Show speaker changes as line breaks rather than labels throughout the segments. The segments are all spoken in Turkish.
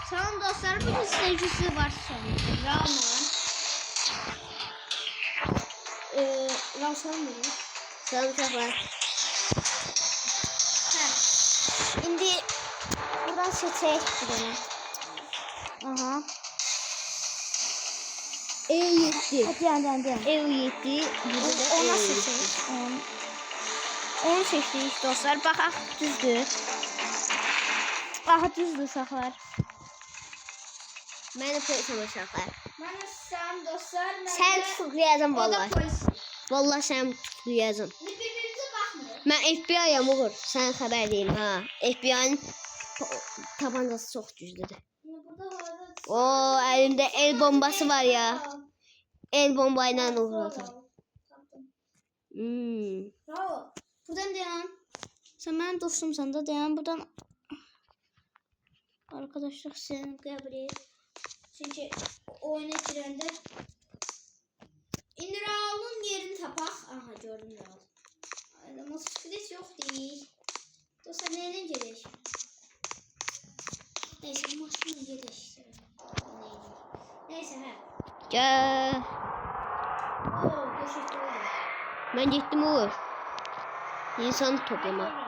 Tamam dostlar, bu isteyicisi var sanırım. Rağmen. Rağmen dedi.
Sarımsaklar.
Şimdi buradan seçelim gidelim. Aha.
E7.
Hadi.
E7.
Ona seçelim. Onu seçtik dostlar. Bax, düzdür. Aha, düzdür uşaqlar.
Mənim polisim uşaqlar.
Mən istəyirəm dostlar.
Sən tutuklayacam
O da
vallahi.
polis.
Vallahi sən tutuklayacam.
Bir-birimizə baxmırıq.
Mən FBI-am Uğur. Sən xəbər deyim ha. FBI-nin tabancası çox güclüdür. O əlimdə el bombası var ya. El bombayla vurulur.
Bravo. Buradan dayan. Sen benim dostumsan da dayan. Buradan arkadaşlar seni kabul et. Çünkü oyuna girende İndi Raul'un yerini tapak. Aha, gördüm Raul. Ama sürpriz yok değil. Dostlar neyden gerek? Neyse, maşına gerek işte. Neyse he.
Gəl.
Oo, teşekkür ederim.
Mən getdim Uğur. İnsan toplama.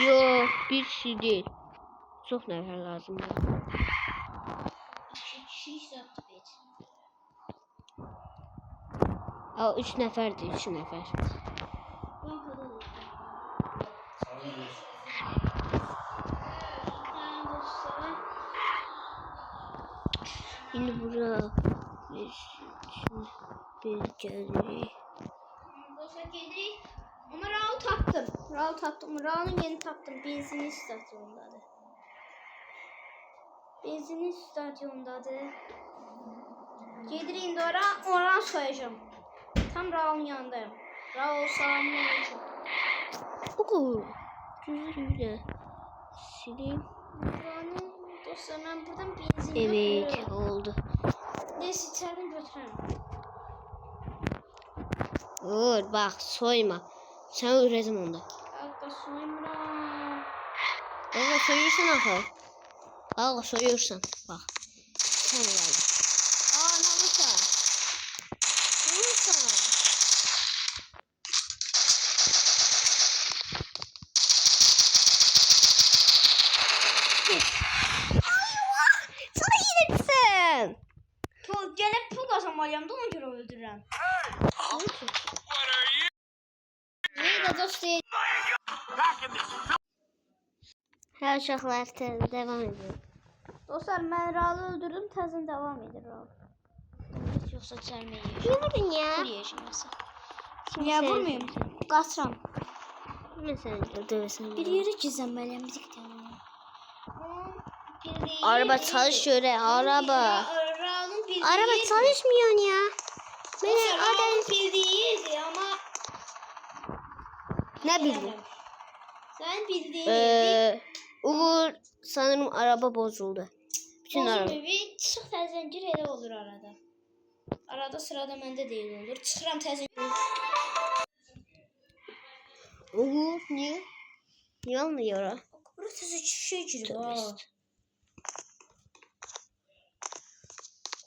Yok, bir şey değil. Çok nefer lazım. Aa, 3 neferdi, 3 nefer. Şimdi buraya bir geldi.
Ama Raul taptım. Raul'un yerini taptım. Benzin istasyonundadır. Gedirik indi oradan soyacağım. Tam Raul'un yanındayım. Raul, selamünaleyküm.
Oku. Güzel. Sileyim.
Dostlar, ben buradan benzin
Evet,
yapıyorum.
oldu.
Neyse, içeriden götüreyim.
Uğur bak soyma. Sen öğretim onda.
Alka soymura.
Valla soyuyorsan akıl. Valla soyuyorsan. Bak. Sen öğretim.
Aa, namusa.
Sana yenilsin.
Gelip pul kazanmalıyım da ona göre öldürürüm. Neydi dostlar?
Her uşaqlar devam ediyor.
Dostlar, ben Raul'u öldürdüm. Tezden devam edir Raul. Yoksa çelmeyi yer.
Niye vurdun ya?
Yiyeceğiz. Niye vurmayayım? Qaçıram.
Mesela dövesen.
Bir yere gizlenmeliyim. Bir dakika.
Araba çalışıyor araba.
Raul'un bildiği
Araba çalışmıyor ya.
Benim Raul'un bildiği yerdi ama
Ne bildin?
sen bildiğin yerdi.
Uğur sanırım araba bozuldu. Bütün araba.
Bir çıx təzən gir, elə olur arada. Arada sırada məndə deyil olur. Çıxıram təzən.
Uğur niye? Niye olmuyor?
Bura təzə şey girib.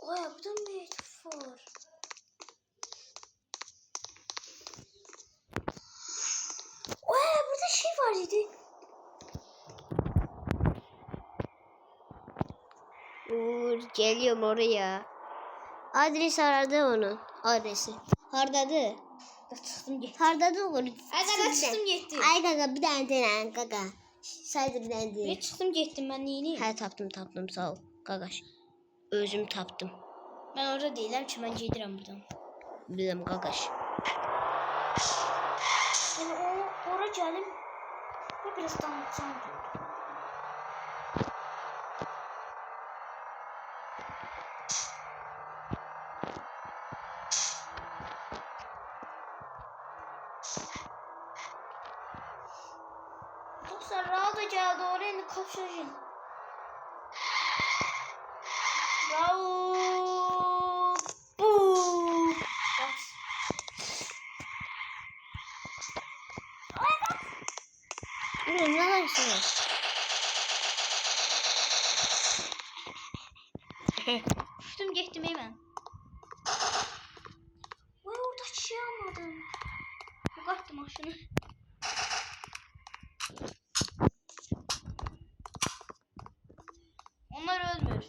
Oy, bu da metafor. Oy, burada şey var idi.
Uğur geliyorum oraya. Adres aradı onun. Adresi. Hardadı.
Çıxdım getdim.
Hardadı Uğur.
Ay qaqa, çıxdım getdim.
Ay qaqa bir tane dene qaqa. Saydır bir tane dene.
Ne çıxdım getdim, mən neyini?
Hə tapdım sağ ol qaqaş. Özüm tapdım.
Mən orada deyiləm ki, mən gedirəm buradan.
Bilirəm qaqaş.
Yəni ora gəlim. Və biraz danışacağım. Dostlar Raul da geldi oraya indi kapışacağım. Raul. Boom. Bak.
Ne yapıyorsun?
Düştüm geçtim hemen. Vay orada şey almadım. Bu kattı maşını. Onlar ölmüyor.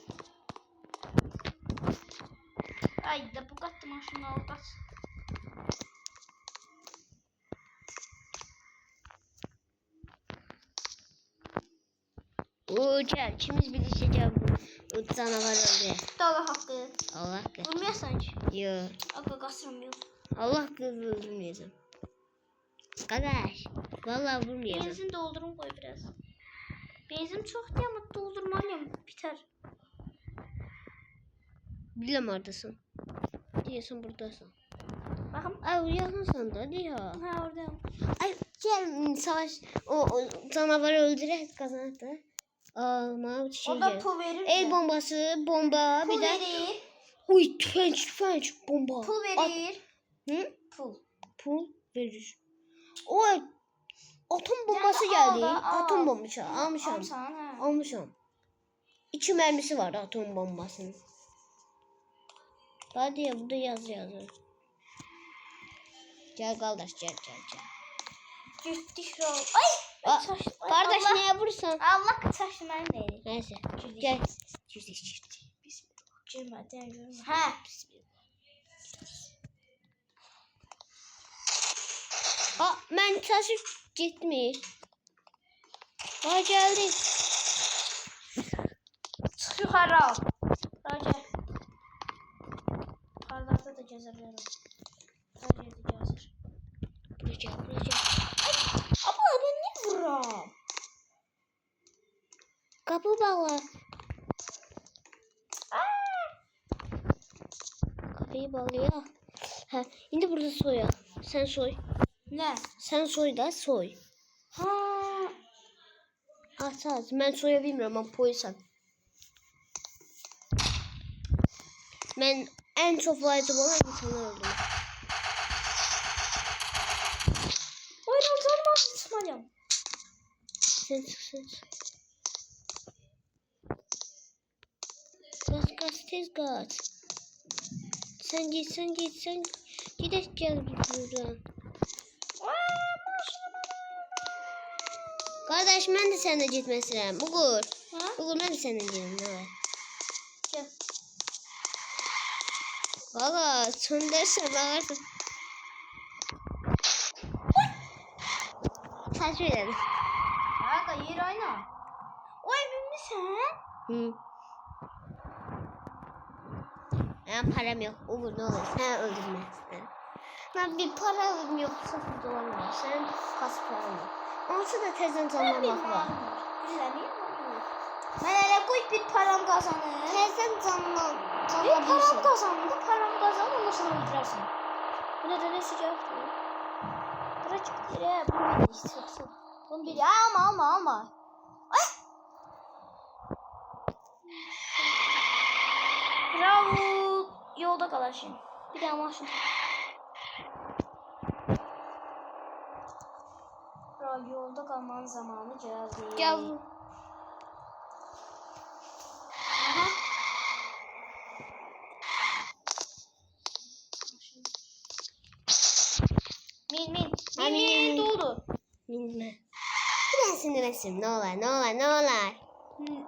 Ay da bu kattı maşını al kaç.
Gel ikimiz birleşeceğiz bu canavar öldü.
Dağla hakkı.
Allah kız.
Vurmuyorsan ki.
Yok.
Aga kasırmıyor.
Allah kız öldürmeyeceğim. Kardeş. Vallahi vurmayacağım.
Benzin doldurun koy biraz. Benzin çok diye ama doldurmalıyım. Biter.
Bilmem oradasın. Diyorsun buradasın.
Bakın.
Ay yakınsın da diyor.
Ha oradayım.
Ay gel savaş o canavarı öldürerek kazandı. Ama şey
O da
gel.
pul verir.
El bombası, bomba,
Pul
bir de
verir.
uy tüfenç, bomba.
Pul verir.
Hı?
Pul.
Pul verir. Oy atom bombası geldi. Atom bombası almışım. Almışım. 2 mermisi var atom bombasının. Hadi ya burada yazıyor. Gel kardeş gel.
Cüstük rol. Ay!
Kardeş
Allah.
neye vursan?
Allah saçım ben değil.
Neyse gel.
Girme görme. Ha.
Ben taşıp gitmiş. Geldi.
Çık yukarı al. Raca. Yukarılarda da gezebilirim. Her yerde gezer.
Buraya.
Ama ben ne vuram?
Kapı bağla. Kapıyı bağlıyor. Ha, şimdi burada soya. Sen soy.
Ne?
Sen soy da soy.
Ha.
At. Ben soya bilmiyorum ama polisem. Ben en çok faydalı olan insanı öldüm.
Oyun canıma sıçmalıyım.
Sen çık. Gaz tez gaz. Sen git. Gidelim gel buradan. Kardeş ben de seninle gitmesine. Bugur. Bugur ben de seninle gidelim. Evet.
Gel.
Valla son dersen bağırsın. Sen söyledin.
Aga yer oyna. Oy bilmiş sen.
Hı. Ben param yok. Uğur ne olur sen öldürme. Ben bir param yok. 0 dolar var. Sen kaç param yok. Olsa da tezden canlanmak var.
Ben hele koy bir param kazanır.
Tezden
Bir
canlanabilirsin.
param kazandı. Param kazandı. Ondan sonra öldürersin. Bu ne de sıcak diyor. Bırak yere. Bunu istiyorsun. Bunu bir alma. Ay. Bravo. Yolda kalaşın. Bir daha maşın. Bravo yolda kalmanın zamanı geldi.
Gel.
Aha. Min doğdu.
Bilme. Ben seni resim. Ne olur.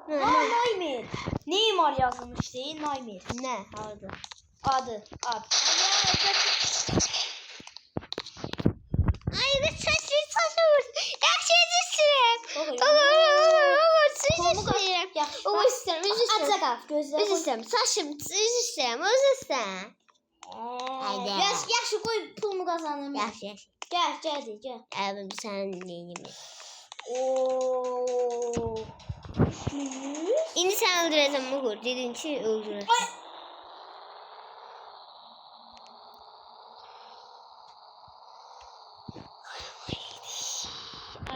Naymir. Neymar yazılmış değil Naymir.
Ne? Orada.
Ad.
Ay bir saçım. Gerçeği
Olur.
Sıçrayım.
Ya. Aç kal. Gözler.
Üzülsem. Saçım. Üzülsem. Haydi.
Yaş koy pulumu kazandım.
Yaş.
Gel.
Abim sen neyim?
Oo.
Şimdi sen öldüreceğim Mugur. Dediğin için öldüreceğim.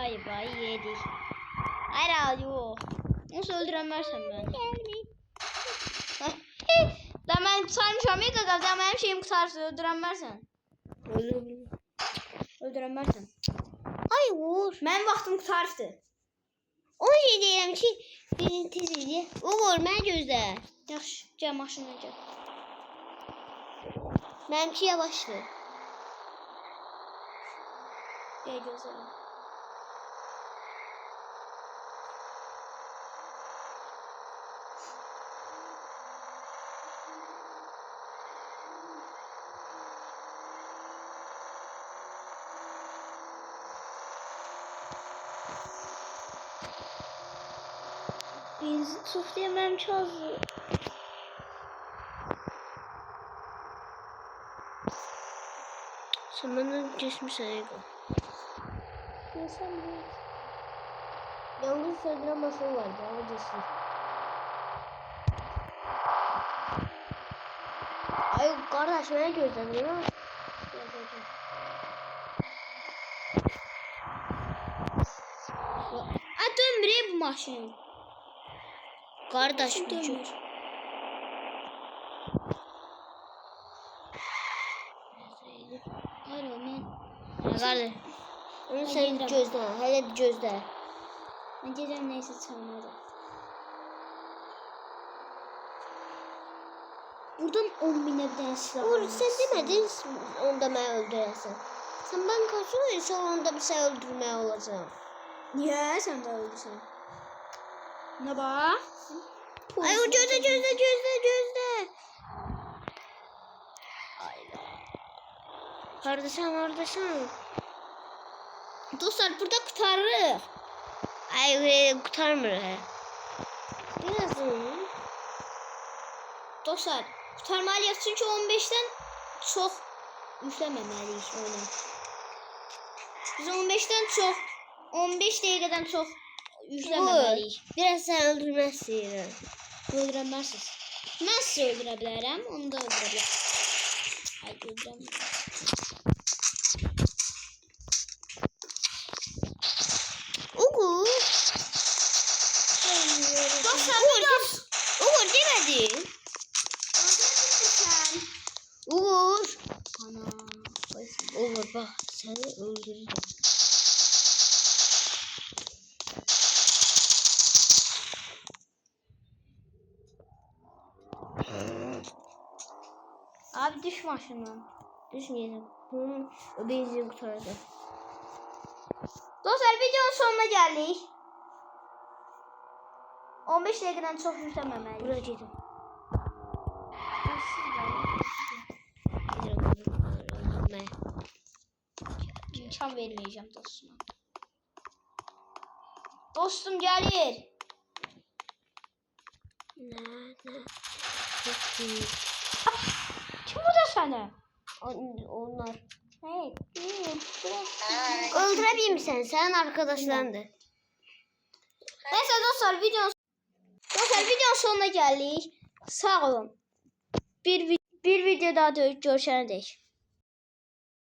Bay bay yedik. Hayır yok. Nasıl öldüremezsem ben? Da ben sarmışam ya da benim şeyim kısarsın öldüremezsen. Öldüremezsen.
Ay vur.
Benim vaxtım kısarsın.
O şey deyirəm ki, birini tez idi. O vur, mən gözlə.
Yaxşı, gəl maşına gəl.
Mənimki yavaşdır.
Gəl gözlərim. Benzin çox deyəməm çaldı.
Sən məndən keçmişsən Ego.
Desəm mi?
Yalnız söndürən maşın vardı, o geçsin. Ay qardaş, mənə gözlədin ha?
A dönmür bu maşın.
Qardaş,
Dönmür. Hayır mən.
Qardaş, onu sən gözlə, hələ bir gözlə.
Mən gedirəm neysə çalmadı. Buradan 10.000'e bir tane silah
Uğur,
almalısın.
sən demədin onda məni öldürəsən. Sən mən kaçırırsa onda bir sən öldürməyə olacaq.
Niye sen de öldürsün? Ne bak?
Ay o gözlə. Hardasan?
Dostlar burada kurtarırıq.
Ay qurtarmır hə. Birazın.
Dostlar kurtarmalıyıq çünkü 15'ten çok yükləməməliyik oyuna. Biz 15'ten çok 15 dəqiqədən çox yükləməməliyik.
Biraz sən öldürmək istəyirəm.
Öldürəməzsiniz. Mən sizi öldürə bilərəm, onu da öldürə bilərəm. Ay öldürəm.
Uğur.
Dostlar
Uğur demədin.
Öldürürsən.
Uğur.
Ana.
Uğur bax, səni öldürürəm.
Abi düş maşından.
Düşməyəcəm. O benzin qurtardı.
Dostlar videonun sonuna geldik. 15 dakikadan çok yüklememeliyiz.
Bura gedim. Nə?
İmkan vermeyeceğim dostuma. Dostum gelir.
Nə?
Kim bu da sana?
Onlar.
Hey,
Öldürəbilirsən misən? Sənin arkadaşlarındır.
neyse dostlar videonun sonuna geldik. Sağ olun. Bir video daha görüşene dek.